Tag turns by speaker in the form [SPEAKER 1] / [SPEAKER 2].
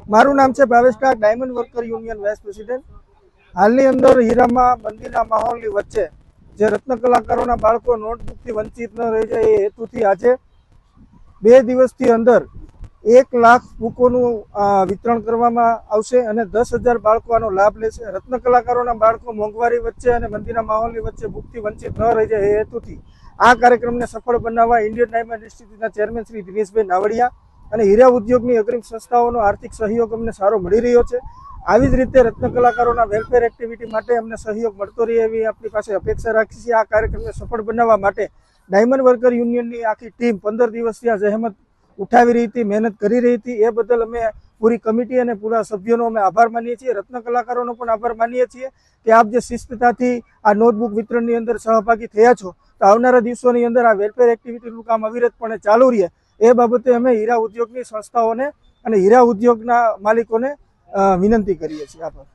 [SPEAKER 1] મારું નામ છે Bhavesh Tak, diamond worker union vice president. હાલની અંદર હીરામાં મંદીના માહોલની વચ્ચે જે રત્ન કલાકારોના બાળકો નોટબુકથી વંચિત ન રહી જાય એ હેતુથી આજે 2 દિવસથી અંદર 1 લાખ બુકોનું વિતરણ કરવામાં આવશે અને 10,000 બાળકો આનો લાભ લેશે। રત્ન કલાકારોના બાળકો મોંઘવારી વચ્ચે અને મંદીના માહોલની વચ્ચે બુકથી વંચિત ન રહી જાય એ હેતુથી આ કાર્યક્રમને સફળ બનાવવા ઇન્ડિયન ડાયમંડ ઇન્સ્ટિટ્યૂટના ચેરમેન શ્રી દિનેશભાઈ નાવડિયા અને હીરા ઉદ્યોગની અગ્રીમ સંસ્થાઓનો આર્થિક સહયોગ અમને સારો મળી રહ્યો છે। આવી જ રીતે રત્ન કલાકારોના વેલફેર એક્ટિવિટી માટે અમને સહયોગ મળતો રહે એવી આપણી પાસે અપેક્ષા રાખી છે। આ કાર્યક્રમને સફળ બનાવવા માટે ડાયમંડ વર્કર યુનિયનની આખી ટીમ 15 દિવસથી આ જહેમત ઉઠાવી રહી હતી, મહેનત કરી રહી હતી। એ બદલ અમે પૂરી કમિટી અને પૂરા સભ્યોનો અમે આભાર માનીએ છીએ। રત્ન કલાકારોનો પણ આભાર માનીએ છીએ કે આપ જે શિસ્તતાથી આ નોટબુક વિતરણની અંદર સહભાગી થયા છો, તો આવનારા દિવસોની અંદર આ વેલફેર એક્ટિવિટીનું કામ અવિરતપણે ચાલુ રહે એ બાબતે અમે હીરા ઉદ્યોગની સંસ્થાઓને અને હીરા ઉદ્યોગના માલિકોને વિનંતી કરીએ છીએ। આભાર।